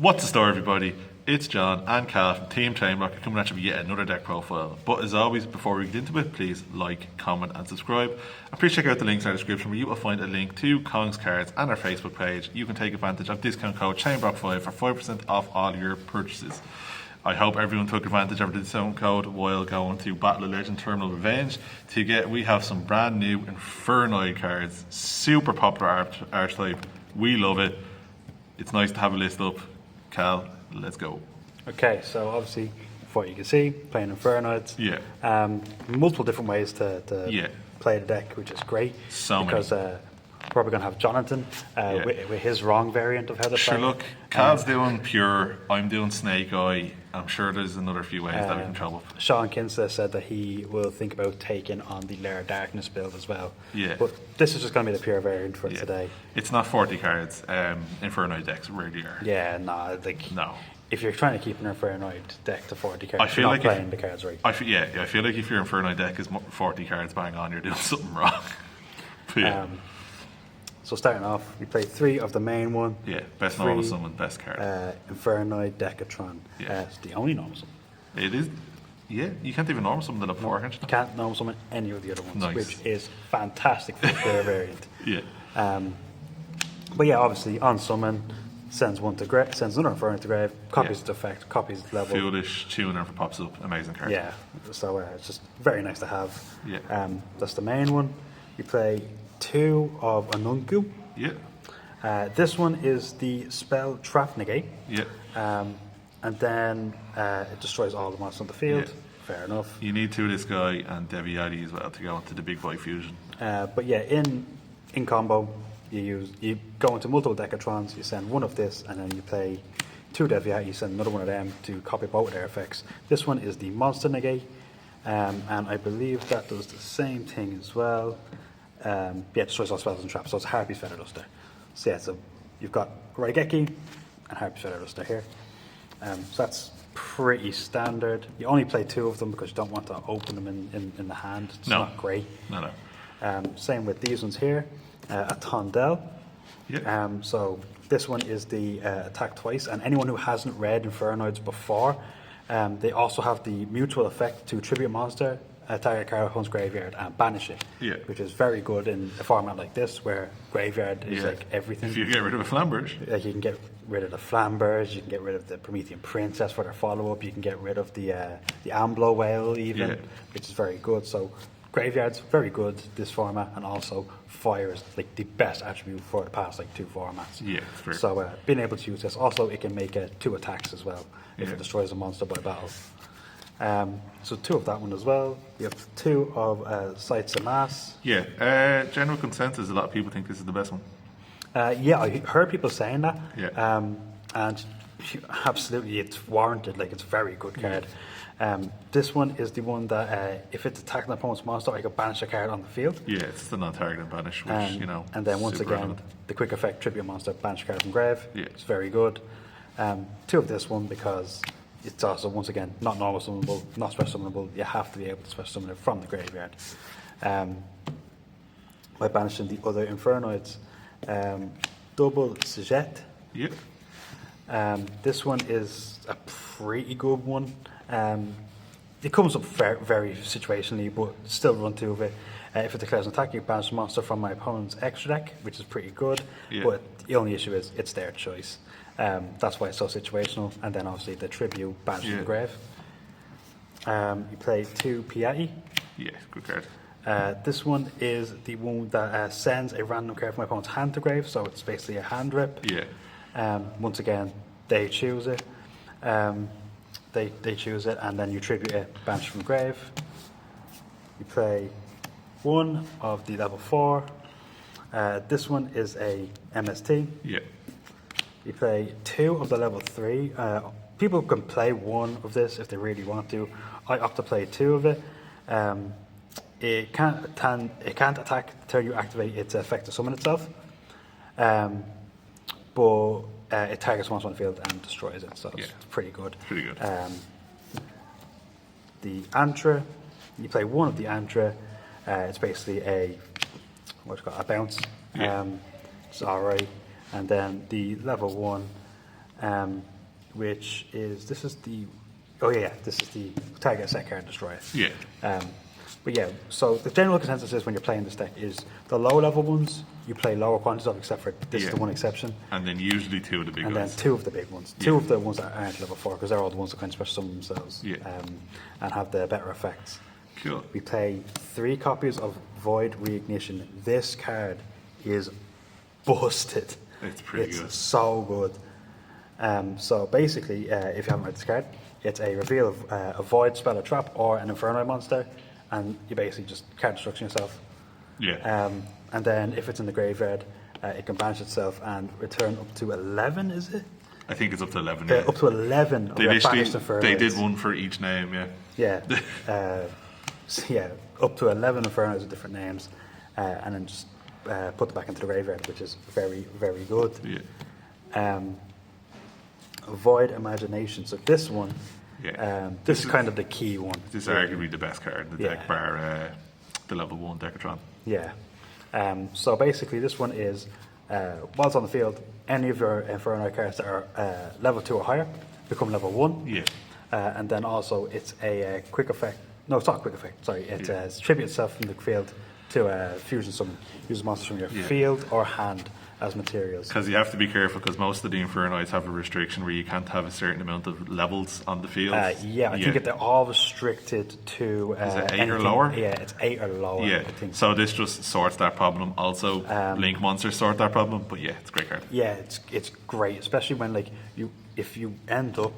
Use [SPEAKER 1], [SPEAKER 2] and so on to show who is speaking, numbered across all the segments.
[SPEAKER 1] What's the story, everybody? It's John and Cal from Team ChainBlock coming at you with yet another deck profile. But as always, before we get into it, please like, comment and subscribe. And please check out the links in our description where you will find a link to Kong's cards and our Facebook page. You can take advantage of discount code ChainBlock5 for 5% off all your purchases. I hope everyone took advantage of the discount code while going to Battle of Legend Terminal Revenge to get. We have some brand new Infernoid cards, super popular archetype. We love it. It's nice to have a list up. Cal, let's go.
[SPEAKER 2] Okay, so obviously, for what you can see, playing Infernoids.
[SPEAKER 1] Yeah.
[SPEAKER 2] Multiple different ways to play the deck, which is great. Because probably going to have Jonathan with his wrong variant of how to play.
[SPEAKER 1] Sure, look, Cal's doing pure, I'm doing Snake Eye. I'm sure there's another few ways that we can trouble.
[SPEAKER 2] Sean Kinsler said that he will think about taking on the Lair Darkness build as well.
[SPEAKER 1] Yeah.
[SPEAKER 2] But this is just going to be the pure variant for today.
[SPEAKER 1] It's not 40 cards. Infernoid decks rarely are.
[SPEAKER 2] Yeah, no. If you're trying to keep an Infernoid deck to 40 cards, you're not playing the cards right.
[SPEAKER 1] I feel like if your Infernoid deck is 40 cards bang on, you're doing something wrong. But
[SPEAKER 2] so starting off, we play 3 of the main one.
[SPEAKER 1] Yeah, best normal summon, best card.
[SPEAKER 2] Infernoid, Decatron.
[SPEAKER 1] Yeah.
[SPEAKER 2] It's the only normal summon.
[SPEAKER 1] It is. Yeah, you can't even normal summon the level 4, can't you?
[SPEAKER 2] You can't normal summon any of the other ones,
[SPEAKER 1] nice.
[SPEAKER 2] Which is fantastic for the player variant.
[SPEAKER 1] Yeah.
[SPEAKER 2] But yeah, obviously on summon, sends one to grave, sends another Infernoid to grave, copies the effect, copies the level.
[SPEAKER 1] Foolish, tuner for pops up, amazing card.
[SPEAKER 2] Yeah, so it's just very nice to have.
[SPEAKER 1] Yeah.
[SPEAKER 2] That's the main one. You play 2 of Anunku.
[SPEAKER 1] Yeah.
[SPEAKER 2] This one is the spell Trap Negate.
[SPEAKER 1] Yeah.
[SPEAKER 2] And then it destroys all the monsters on the field. Yeah. Fair enough.
[SPEAKER 1] You need 2 of this guy and Deviati as well to go into the big boy fusion.
[SPEAKER 2] But yeah, in combo, you go into multiple Decatrons, you send 1 of this, and then you play 2 Deviati, you send another 1 of them to copy both of their effects. This one is the Monster Negate, and I believe that does the same thing as well. Yeah, it destroys all spells and traps, so it's Harpy's Feather Duster. So yeah, so you've got Raigeki and Harpy's Feather Duster here. So that's pretty standard. You only play 2 of them because you don't want to open them in the hand. It's not great.
[SPEAKER 1] No.
[SPEAKER 2] Same with these ones here. A Tondel.
[SPEAKER 1] Yeah.
[SPEAKER 2] So this one is the attack twice, and anyone who hasn't read Infernoids before, they also have the mutual effect to tribute monster, target card, Hunt's Graveyard, and banish it.
[SPEAKER 1] Yeah.
[SPEAKER 2] Which is very good in a format like this where Graveyard is like everything.
[SPEAKER 1] If you get rid of a Flamberge.
[SPEAKER 2] Like you can get rid of the Flamberge, you can get rid of the Promethean Princess for their follow-up, you can get rid of the Amblo Whale even, which is very good. So Graveyard's very good this format, and also Fire is like the best attribute for the past 2 formats.
[SPEAKER 1] Yeah, fair.
[SPEAKER 2] So being able to use this, also it can make 2 attacks as well if it destroys a monster by battle. So 2 of that one as well. You have 2 of Sights of Mass.
[SPEAKER 1] Yeah, general consensus, a lot of people think this is the best one.
[SPEAKER 2] Yeah, I heard people saying that.
[SPEAKER 1] Yeah.
[SPEAKER 2] And absolutely, it's warranted. Like, it's a very good card. This one is the one that if it's attacking an opponent's monster, I can banish a card on the field.
[SPEAKER 1] Yeah, it's the non-targeted banish, which,
[SPEAKER 2] and then once again,
[SPEAKER 1] relevant.
[SPEAKER 2] the quick effect, tribute monster, banish a card from grave.
[SPEAKER 1] Yeah.
[SPEAKER 2] It's very good. 2 of this one because it's also, once again, not normal summonable, not special summonable. You have to be able to special summon it from the graveyard. By banishing the other Infernoids. Double Sujette.
[SPEAKER 1] Yep.
[SPEAKER 2] This one is a pretty good one. It comes up very situationally, but still run 2 of it. If it declares an attack, you banish a monster from my opponent's extra deck, which is pretty good.
[SPEAKER 1] Yeah.
[SPEAKER 2] But the only issue is it's their choice. That's why it's so situational. And then obviously the tribute, banishing the grave. You play 2 Piatti.
[SPEAKER 1] Yeah, good card.
[SPEAKER 2] This one is the one that sends a random card from my opponent's hand to grave, so it's basically a hand rip.
[SPEAKER 1] Yeah.
[SPEAKER 2] Once again, they choose it. They choose it, and then you tribute it, banish from grave. You play 1 of the level 4. This one is a MST.
[SPEAKER 1] Yeah.
[SPEAKER 2] You play 2 of the level 3. People can play 1 of this if they really want to. I opt to play 2 of it. It can't attack until you activate its effect to summon itself. But it targets once on the field and destroys it, so it's pretty good.
[SPEAKER 1] Pretty good.
[SPEAKER 2] The Antra, you play 1 of the Antra. It's basically a bounce. It's alright. And then the level 1, which is this is the target set card destroyer.
[SPEAKER 1] Yeah.
[SPEAKER 2] But yeah, so the general consensus is when you're playing this deck is the low level ones you play lower quantities of, except for this is the one exception.
[SPEAKER 1] And then usually 2 of the big
[SPEAKER 2] and
[SPEAKER 1] ones.
[SPEAKER 2] then 2 of the big ones. 2 of the ones that aren't level 4, because they're all the ones that kind of special summon themselves and have the better effects.
[SPEAKER 1] Cool.
[SPEAKER 2] We play 3 copies of Void Reignition. This card is busted.
[SPEAKER 1] It's pretty good.
[SPEAKER 2] It's so good. So basically, if you haven't read this card, it's a reveal of a Void spell or trap or an Infernoid monster, and you basically just card destruction yourself.
[SPEAKER 1] Yeah.
[SPEAKER 2] And then if it's in the graveyard, it can banish itself and return up to 11, is it?
[SPEAKER 1] I think it's up to 11.
[SPEAKER 2] Yeah. Up to 11 of
[SPEAKER 1] They
[SPEAKER 2] your banished Infernoids.
[SPEAKER 1] They did one for each name, yeah.
[SPEAKER 2] Yeah. So yeah, up to 11 Infernos with different names, and then just put them back into the graveyard, which is very, very good.
[SPEAKER 1] Yeah.
[SPEAKER 2] Void Imagination. So this one, this is kind of the key one.
[SPEAKER 1] This is arguably the best card in the deck, bar the level 1 Decatron.
[SPEAKER 2] Yeah. So basically, this one is while it's on the field, any of your Inferno cards that are level 2 or higher become level 1.
[SPEAKER 1] Yeah.
[SPEAKER 2] And then also, it's a quick effect. No, it's not a quick effect. Sorry, it's tribute itself from the field to fusion summon. Use monsters from your field or hand as materials.
[SPEAKER 1] Because you have to be careful, because most of the Infernoids have a restriction where you can't have a certain amount of levels on the field.
[SPEAKER 2] I think they're all restricted to.
[SPEAKER 1] Is it 8 or
[SPEAKER 2] anything-
[SPEAKER 1] lower?
[SPEAKER 2] Yeah, it's 8 or lower.
[SPEAKER 1] Yeah,
[SPEAKER 2] I think.
[SPEAKER 1] so this just sorts that problem. Also, Link monsters sort that problem, but yeah, it's a great card.
[SPEAKER 2] Yeah, it's great, especially when if you end up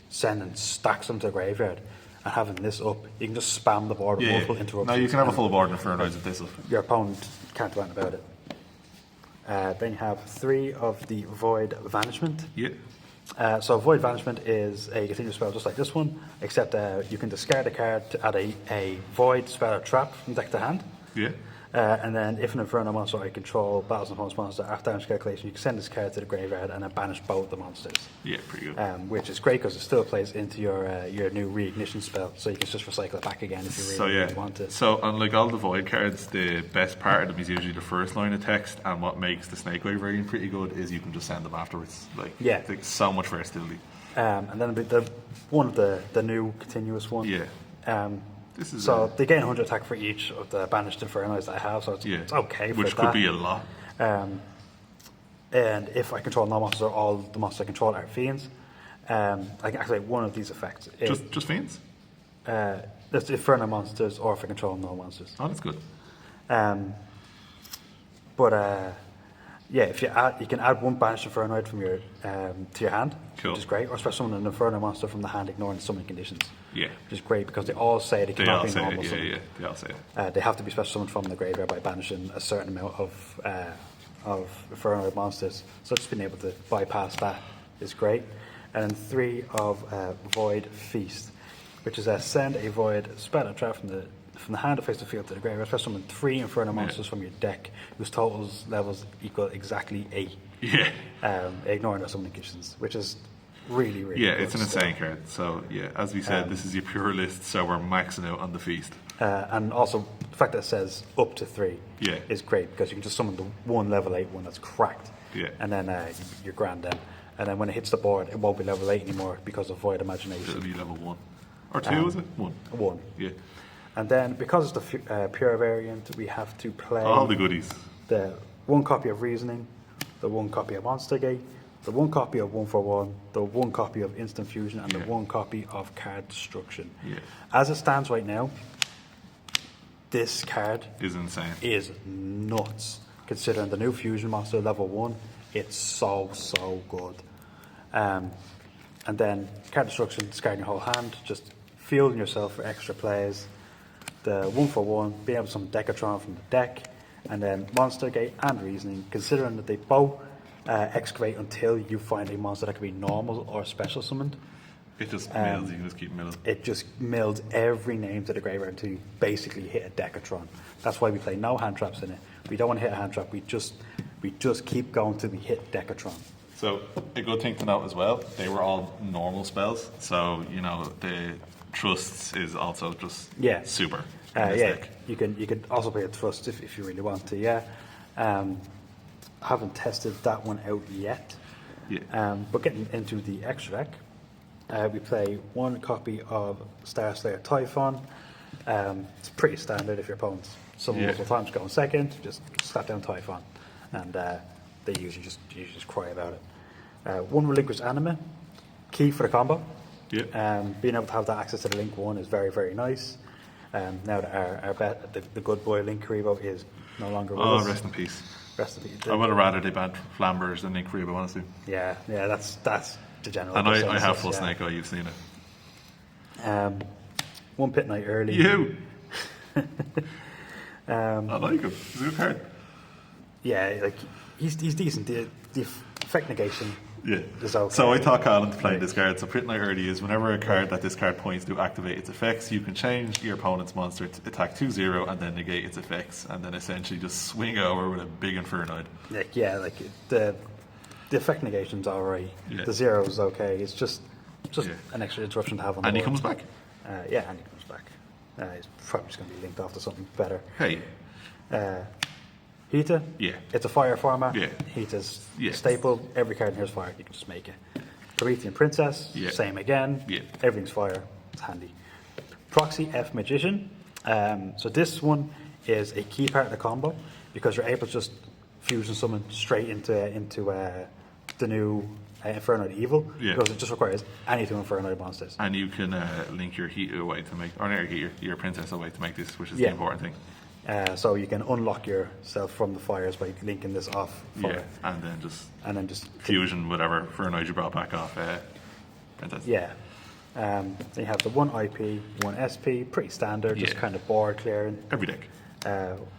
[SPEAKER 2] sending stacks them to the graveyard and having this up, you can just spam the board with multiple interruptions.
[SPEAKER 1] No, you can have a full board of Infernoids with this up.
[SPEAKER 2] Your opponent can't do anything about it. Then you have 3 of the Void Vanishment.
[SPEAKER 1] Yeah.
[SPEAKER 2] So Void Vanishment is a continuous spell just like this one, except you can discard a card to add a Void spell or trap from deck to hand.
[SPEAKER 1] Yeah.
[SPEAKER 2] And then if an Inferno monster I control battles an opponent's monster after damage calculation, you can send this card to the graveyard and then banish both the monsters.
[SPEAKER 1] Yeah, pretty good.
[SPEAKER 2] Which is great because it still plays into your new Reignition spell, so you can just recycle it back again if you really want to.
[SPEAKER 1] So unlike all the Void cards, the best part of them is usually the first line of text, and what makes the Snake Wave variant pretty good is you can just send them afterwards. Like so much versatility.
[SPEAKER 2] And then one of the new continuous one.
[SPEAKER 1] Yeah. This is
[SPEAKER 2] they gain 100 attack for each of the banished Infernoids that I have, so it's okay for
[SPEAKER 1] which
[SPEAKER 2] that.
[SPEAKER 1] could be a lot.
[SPEAKER 2] And if I control no monsters, or all the monsters I control are fiends, I can activate one of these effects.
[SPEAKER 1] Just fiends?
[SPEAKER 2] That's Inferno monsters, or if I control no monsters.
[SPEAKER 1] Oh, that's good.
[SPEAKER 2] If you can add 1 banished Infernoid from your to your hand,
[SPEAKER 1] cool.
[SPEAKER 2] Which is great, or special summon an Inferno monster from the hand ignoring the summoning conditions.
[SPEAKER 1] Yeah.
[SPEAKER 2] Which is great because they all say they cannot be normal summoned.
[SPEAKER 1] Yeah, they all say it.
[SPEAKER 2] They have to be special summoned from the graveyard by banishing a certain amount of Inferno monsters. So just being able to bypass that is great. And then 3 of Void Feast, which is send a Void spell or trap from the hand of face the field to the graveyard. Special summon 3 Inferno monsters from your deck whose totals levels equal exactly 8.
[SPEAKER 1] Yeah.
[SPEAKER 2] Ignoring the summoning conditions, which is really, really good.
[SPEAKER 1] It's an insane card. So, as we said, this is your pure list, so we're maxing out on the feast.
[SPEAKER 2] And also, the fact that it says up to 3 is great, because you can just summon the 1 level 8 one that's cracked.
[SPEAKER 1] Yeah.
[SPEAKER 2] And then you're grand then. And then when it hits the board, it won't be level 8 anymore because of Void Imagination.
[SPEAKER 1] It'll be level 1. Or 2, is it? 1.
[SPEAKER 2] 1.
[SPEAKER 1] Yeah.
[SPEAKER 2] And then, because it's the pure variant, we have to play
[SPEAKER 1] all the goodies.
[SPEAKER 2] The 1 copy of Reasoning, the 1 copy of Monster Gate, the 1 copy of 1-for-1, the 1 copy of Instant Fusion, and the 1 copy of Card Destruction.
[SPEAKER 1] Yeah.
[SPEAKER 2] As it stands right now, this card
[SPEAKER 1] is insane.
[SPEAKER 2] Is nuts. Considering the new Fusion monster level 1, it's so good. And then Card Destruction, discarding your whole hand, just fielding yourself for extra plays. The 1-for-1, being able to summon Decatron from the deck, and then Monster Gate and Reasoning, considering that they both excavate until you find a monster that can be normal or special summoned.
[SPEAKER 1] It just mills, you can just keep milling.
[SPEAKER 2] It just mills every name to the graveyard until you basically hit a Decatron. That's why we play no hand traps in it. We don't want to hit a hand trap, we just keep going till we hit Decatron.
[SPEAKER 1] So, a good thing to note as well, they were all normal spells, so, the Trusts is also just super.
[SPEAKER 2] You can also play a Trust if you really want to, I haven't tested that one out yet.
[SPEAKER 1] Yeah.
[SPEAKER 2] But getting into the extra deck, we play one copy of Star Slayer Typhon. It's pretty standard if your opponent's multiple times going second, just slap down Typhon, and they usually just cry about it. One Relinquished Anima, key for the combo.
[SPEAKER 1] Yeah.
[SPEAKER 2] Being able to have that access to the Link 1 is very, very nice. Now that the good boy Link Karibo is no longer with us.
[SPEAKER 1] Oh, rest in peace.
[SPEAKER 2] Rest in peace.
[SPEAKER 1] I would have rather they banned Flambers than Link Karibo, honestly.
[SPEAKER 2] Yeah, that's the general.
[SPEAKER 1] And I have
[SPEAKER 2] consensus,
[SPEAKER 1] full
[SPEAKER 2] yeah.
[SPEAKER 1] Snake Eye, you've seen it.
[SPEAKER 2] One Pit Knight early.
[SPEAKER 1] You! I like him. He's a good card.
[SPEAKER 2] Yeah, like he's decent. The effect negation.
[SPEAKER 1] Yeah.
[SPEAKER 2] Is okay.
[SPEAKER 1] So I taught Colin to play this card. So Pit Knight early is whenever a card that this card points to activate its effects, you can change your opponent's monster to attack 2/0 and then negate its effects, and then essentially just swing over with a big Infernoid.
[SPEAKER 2] Like the effect negation's alright.
[SPEAKER 1] Yeah.
[SPEAKER 2] The zero is okay. It's just an extra interruption to have on the
[SPEAKER 1] And he
[SPEAKER 2] board.
[SPEAKER 1] comes back.
[SPEAKER 2] Yeah, and he comes back. He's probably just going to be linked off to something better.
[SPEAKER 1] Hey.
[SPEAKER 2] Hita?
[SPEAKER 1] Yeah.
[SPEAKER 2] It's a fire format.
[SPEAKER 1] Yeah.
[SPEAKER 2] Hita's
[SPEAKER 1] Yeah.
[SPEAKER 2] staple. Every card in here is fire. You can just make it. Promethean Princess,
[SPEAKER 1] Yeah.
[SPEAKER 2] same again.
[SPEAKER 1] Yeah.
[SPEAKER 2] Everything's fire. It's handy. Proxy F Magician. So this one is a key part of the combo because you're able to just fusion summon straight into the new Infernoid Evil,
[SPEAKER 1] Yeah.
[SPEAKER 2] because it just requires any two Infernoid monsters.
[SPEAKER 1] And you can link your Heat away to make, or not your Princess away to make this, which is the
[SPEAKER 2] Yeah.
[SPEAKER 1] important thing.
[SPEAKER 2] So you can unlock yourself from the fires by linking this off.
[SPEAKER 1] Yeah, and then just fusion whatever Infernoid you brought back off Princess.
[SPEAKER 2] Yeah. Then you have the one IP, one SP, pretty standard, just
[SPEAKER 1] Yeah.
[SPEAKER 2] kind of board clearing.
[SPEAKER 1] Every deck.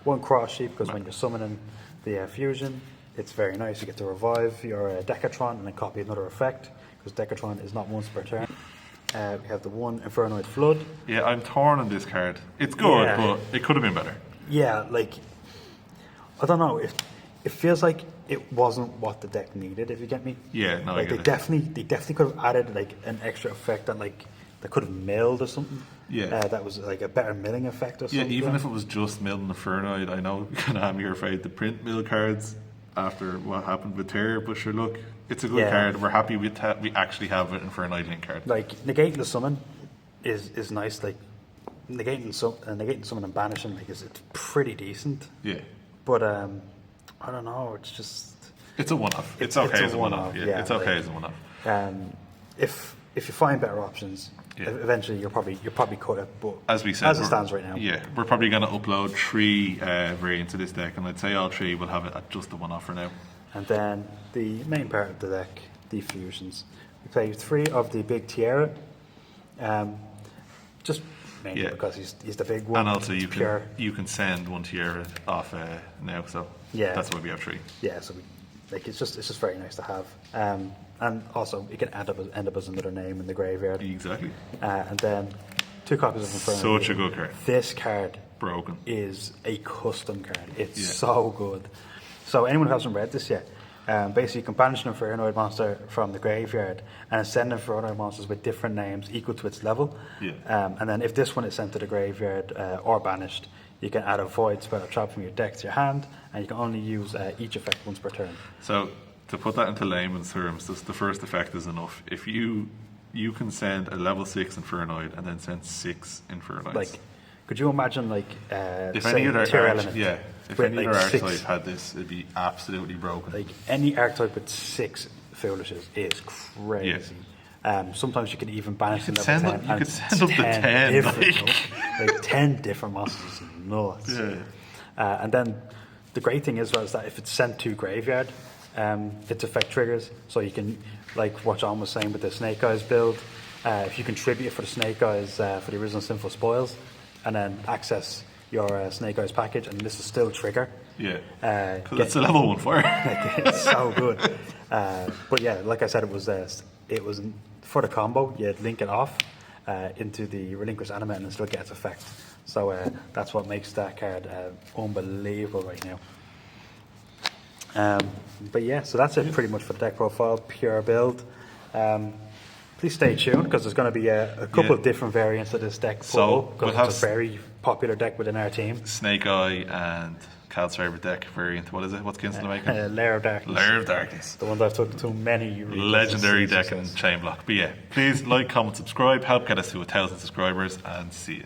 [SPEAKER 2] One cross sheep, because when you're summoning the fusion, it's very nice. You get to revive your Decatron and then copy another effect, because Decatron is not once per turn. We have the one Infernoid Flood.
[SPEAKER 1] Yeah, I'm torn on this card. It's good,
[SPEAKER 2] Yeah.
[SPEAKER 1] but it could have been better.
[SPEAKER 2] Yeah, like, I don't know. It feels like it wasn't what the deck needed, if you get me.
[SPEAKER 1] Yeah, no, I
[SPEAKER 2] like
[SPEAKER 1] get
[SPEAKER 2] they
[SPEAKER 1] it.
[SPEAKER 2] definitely could have added like an extra effect that like they could have milled or something.
[SPEAKER 1] Yeah.
[SPEAKER 2] That was like a better milling effect or
[SPEAKER 1] Yeah,
[SPEAKER 2] something.
[SPEAKER 1] even if it was just Mill and Infernoid, I know Konami are afraid to print Mill cards after what happened with Terror, but sure, look, it's a good
[SPEAKER 2] Yeah.
[SPEAKER 1] card. We're happy we actually have an Infernoid link card.
[SPEAKER 2] Like negating the summon is nice. Like negating summon and banishing it's pretty decent.
[SPEAKER 1] Yeah.
[SPEAKER 2] But I don't know. It's just
[SPEAKER 1] It's a one-off. It's okay as a one-off. Yeah,
[SPEAKER 2] yeah,
[SPEAKER 1] it's okay
[SPEAKER 2] like,
[SPEAKER 1] as a one-off.
[SPEAKER 2] if you find better options,
[SPEAKER 1] Yeah.
[SPEAKER 2] eventually you'll probably cut it. But
[SPEAKER 1] As we said,
[SPEAKER 2] as it stands right now,
[SPEAKER 1] Yeah, we're probably going to upload 3 variants of this deck, and I'd say all 3 will have it at just the one-off for now.
[SPEAKER 2] And then the main part of the deck, the fusions. We play 3 of the big Tiara, just mainly
[SPEAKER 1] Yeah.
[SPEAKER 2] because he's the big one.
[SPEAKER 1] And also
[SPEAKER 2] It's
[SPEAKER 1] you can send one Tiara off now, so
[SPEAKER 2] Yeah.
[SPEAKER 1] that's why we have 3.
[SPEAKER 2] Yeah, so it's just very nice to have. And also it can end up as another name in the graveyard.
[SPEAKER 1] Exactly.
[SPEAKER 2] And then 2 copies of Inferno.
[SPEAKER 1] Such a good card.
[SPEAKER 2] This card
[SPEAKER 1] Broken.
[SPEAKER 2] is a custom card. It's
[SPEAKER 1] Yeah.
[SPEAKER 2] so good. So anyone who hasn't read this yet, basically you can banish an Infernoid monster from the graveyard and send Infernoid monsters with different names equal to its level.
[SPEAKER 1] Yeah.
[SPEAKER 2] And then if this one is sent to the graveyard or banished, you can add a void spell or trap from your deck to your hand, and you can only use each effect once per turn.
[SPEAKER 1] So to put that into layman's terms, the first effect is enough. If you can send a level 6 Infernoid and then send 6 Infernoids.
[SPEAKER 2] Like, could you imagine
[SPEAKER 1] if
[SPEAKER 2] say
[SPEAKER 1] any other
[SPEAKER 2] Tier
[SPEAKER 1] arch-
[SPEAKER 2] Element
[SPEAKER 1] yeah, if
[SPEAKER 2] with,
[SPEAKER 1] any
[SPEAKER 2] like,
[SPEAKER 1] other
[SPEAKER 2] 6
[SPEAKER 1] archetype had this, it'd be absolutely broken.
[SPEAKER 2] any archetype with 6 foolishes is crazy. Sometimes you can even banish
[SPEAKER 1] You
[SPEAKER 2] them
[SPEAKER 1] could
[SPEAKER 2] level
[SPEAKER 1] send
[SPEAKER 2] 10.
[SPEAKER 1] up- you
[SPEAKER 2] and
[SPEAKER 1] could send up to 10,
[SPEAKER 2] different, like 10 different monsters is nuts.
[SPEAKER 1] Yeah.
[SPEAKER 2] And then the great thing is that if it's sent to graveyard, its effect triggers. So you can, like what John was saying with the Snake Eyes build, if you contribute for the Snake Eyes for the original Sinful Spoils, and then access your Snake Eyes package, and this will still trigger.
[SPEAKER 1] Yeah.
[SPEAKER 2] Uh,
[SPEAKER 1] Because it's a level 1 fire.
[SPEAKER 2] it's so good. But yeah, like I said, it was for the combo. You'd link it off into the Relinquished Anima and it still gets effect. So that's what makes that card unbelievable right now. But yeah, so that's it pretty much for the deck profile, pure build. Please stay tuned because there's going to be a couple of different variants of this deck
[SPEAKER 1] So,
[SPEAKER 2] because
[SPEAKER 1] we'll
[SPEAKER 2] it's a very popular deck within our team.
[SPEAKER 1] Snake Eye and Cal's favourite deck variant. What is it? What's Kinston making?
[SPEAKER 2] Lair of Darkness.
[SPEAKER 1] Lair of Darkness.
[SPEAKER 2] The one that I've took to many
[SPEAKER 1] Legendary deck in ChainBlock. But yeah, please like, comment, subscribe, help get us to 1,000 subscribers, and see you.